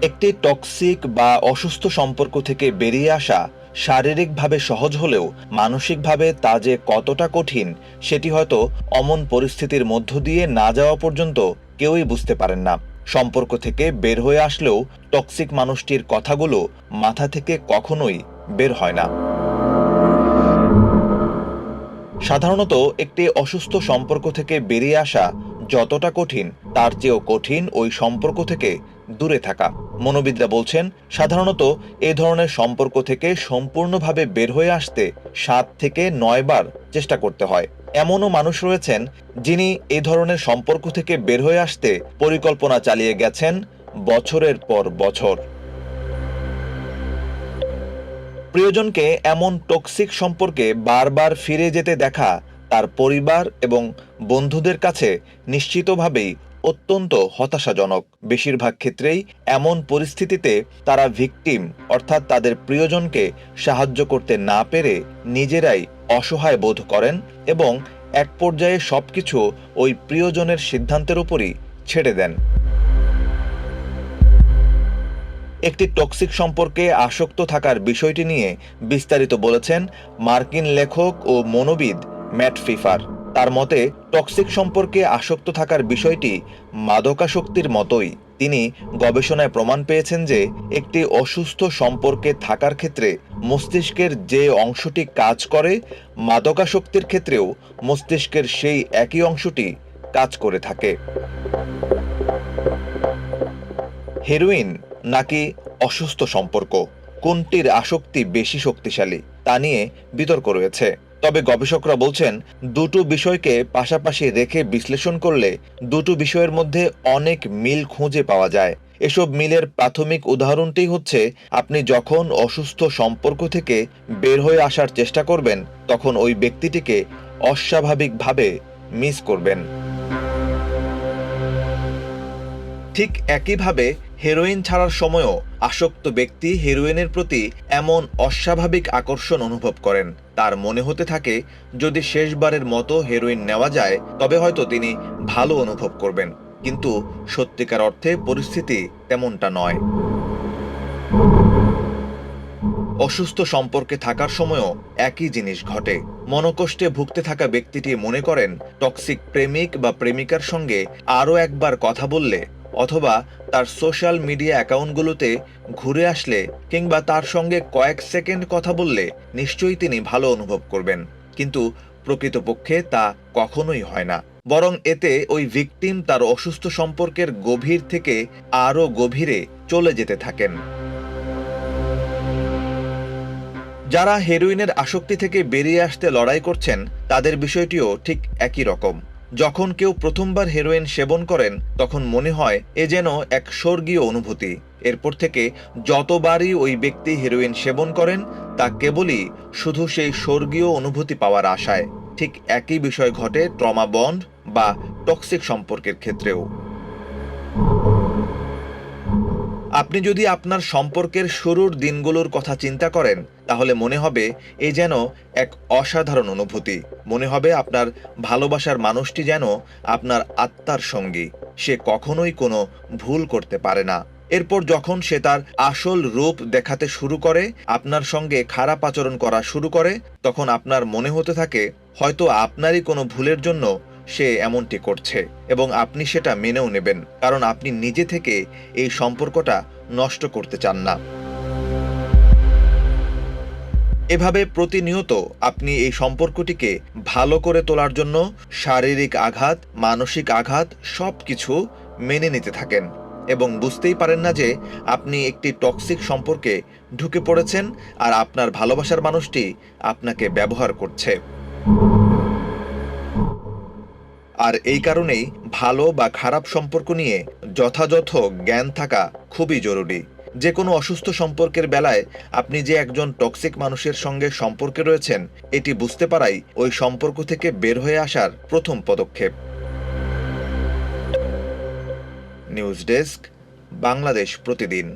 একটি টক্সিক বা অসুস্থ সম্পর্ক থেকে বেরিয়ে আসা শারীরিকভাবে সহজ হলেও মানসিকভাবে তা যে কতটা কঠিন সেটি হয়তো অমন পরিস্থিতির মধ্য দিয়ে না যাওয়া পর্যন্ত কেউই বুঝতে পারেন না। সম্পর্ক থেকে বের হয়ে আসলেও টক্সিক মানুষটির কথাগুলো মাথা থেকে কখনোই বের হয় না। সাধারণত একটি অসুস্থ সম্পর্ক থেকে বেরিয়ে আসা যতটা কঠিন তার চেয়েও কঠিন ওই সম্পর্ক থেকে দূরে থাকা। মনোবিদরা বলছেন, সাধারণত এ ধরনের সম্পর্ক থেকে সম্পূর্ণভাবে বের হয়ে আসতে ৭ থেকে ৯ বার চেষ্টা করতে হয়। এমনও মানুষ রয়েছেন যিনি এ ধরনের সম্পর্ক থেকে বের হয়ে আসতে পরিকল্পনা চালিয়ে গেছেন বছরের পর বছর। প্রিয়জনকে এমন টক্সিক সম্পর্কে বারবার ফিরে যেতে দেখা তার পরিবার এবং বন্ধুদের কাছে নিশ্চিতভাবেই অত্যন্ত হতাশাজনক। বেশিরভাগ ক্ষেত্রেই এমন পরিস্থিতিতে তারা ভিকটিম অর্থাৎ তাদের প্রিয়জনকে সাহায্য করতে না পেরে নিজেরাই অসহায় বোধ করেন এবং এক পর্যায়ে সবকিছু ওই প্রিয়জনের সিদ্ধান্তের উপরই ছেড়ে দেন। একটি টক্সিক সম্পর্কে আসক্ত থাকার বিষয়টি নিয়ে বিস্তারিত বলেছেন মার্কিন লেখক ও মনোবিদ ম্যাট ফিফার। তার মতে, টক্সিক সম্পর্কে আসক্ত থাকার বিষয়টি মাদকাসক্তির মতোই। তিনি গবেষণায় প্রমাণ পেয়েছেন যে একটি অসুস্থ সম্পর্কে থাকার ক্ষেত্রে মস্তিষ্কের যে অংশটি কাজ করে, মাদকাসক্তির ক্ষেত্রেও মস্তিষ্কের সেই একই অংশটি কাজ করে থাকে। হেরোইন নাকি অসুস্থ সম্পর্ক, কোনটির আসক্তি বেশি শক্তিশালী তা নিয়ে বিতর্ক রয়েছে। তবে গবেষকরা বলছেন, দুটো বিষয়কে পাশাপাশি রেখে বিশ্লেষণ করলে দুটো বিষয়ের মধ্যে অনেক মিল খুঁজে পাওয়া যায়। এসব মিলের প্রাথমিক উদাহরণটি হচ্ছে, আপনি যখন অসুস্থ সম্পর্ক থেকে বের হয়ে আসার চেষ্টা করবেন তখন ওই ব্যক্তিটিকে অস্বাভাবিকভাবে মিস করবেন। ঠিক একইভাবে হেরোইন ছাড়ার সময়ও আসক্ত ব্যক্তি হেরোইনের প্রতি এমন অস্বাভাবিক আকর্ষণ অনুভব করেন, তার মনে হতে থাকে যদি শেষবারের মতো হেরোইন নেওয়া যায় তবে হয়তো তিনি ভালো অনুভব করবেন। কিন্তু সত্যিকার অর্থে পরিস্থিতি তেমনটা নয়। অসুস্থ সম্পর্কে থাকার সময়ও একই জিনিস ঘটে। মনোকষ্টে ভুগতে থাকা ব্যক্তিটি মনে করেন টক্সিক প্রেমিক বা প্রেমিকার সঙ্গে আরও একবার কথা বললে অথবা তার সোশ্যাল মিডিয়া অ্যাকাউন্টগুলোতে ঘুরে আসলে কিংবা তার সঙ্গে কয়েক সেকেন্ড কথা বললে নিশ্চয়ই তিনি ভালো অনুভব করবেন। কিন্তু প্রকৃতপক্ষে তা কখনোই হয় না। বরং এতে ওই ভিকটিম তার অসুস্থ সম্পর্কের গভীর থেকে আরও গভীরে চলে যেতে থাকেন। যারা হেরোইনের আসক্তি থেকে বেরিয়ে আসতে লড়াই করছেন তাদের বিষয়টিও ঠিক একই রকম। যখন কেউ প্রথমবার হেরোইন সেবন করেন তখন মনে হয় এ যেন এক স্বর্গীয় অনুভূতি। এরপর থেকে যতবারই ওই ব্যক্তি হেরোইন সেবন করেন তা কেবলই শুধু সেই স্বর্গীয় অনুভূতি পাওয়ার আশায়। ঠিক একই বিষয় ঘটে ট্রমা বন্ড বা টক্সিক সম্পর্কের ক্ষেত্রেও। আপনি যদি আপনার সম্পর্কের শুরুর দিনগুলোর কথা চিন্তা করেন তাহলে মনে হবে এ যেন এক অসাধারণ অনুভূতি। মনে হবে আপনার ভালোবাসার মানুষটি যেন আপনার আত্মার সঙ্গী, সে কখনোই কোনো ভুল করতে পারে না। এরপর যখন সে তার আসল রূপ দেখাতে শুরু করে, আপনার সঙ্গে খারাপ আচরণ করা শুরু করে, তখন আপনার মনে হতে থাকে হয়তো আপনারই কোনো ভুলের জন্য সে এমনটি করছে এবং আপনি সেটা মেনেও নেবেন, কারণ আপনি নিজে থেকে এই সম্পর্কটা নষ্ট করতে চান না। এভাবে প্রতিনিয়ত আপনি এই সম্পর্কটিকে ভালো করে তোলার জন্য শারীরিক আঘাত, মানসিক আঘাত সবকিছু মেনে নিতে থাকেন এবং বুঝতেই পারেন না যে আপনি একটি টক্সিক সম্পর্কে ঢুকে পড়েছেন আর আপনার ভালোবাসার মানুষটি আপনাকে ব্যবহার করছে। আর এই কারণেই ভালো বা খারাপ সম্পর্ক নিয়ে যথাযথ জ্ঞান থাকা খুবই জরুরি। যে কোনো অসুস্থ সম্পর্কের বেলায় আপনি যে একজন টক্সিক মানুষের সঙ্গে সম্পর্কে রয়েছেন এটি বুঝতে পারাই ওই সম্পর্ক থেকে বের হয়ে আসার প্রথম পদক্ষেপ। নিউজ ডেস্ক, বাংলাদেশ প্রতিদিন।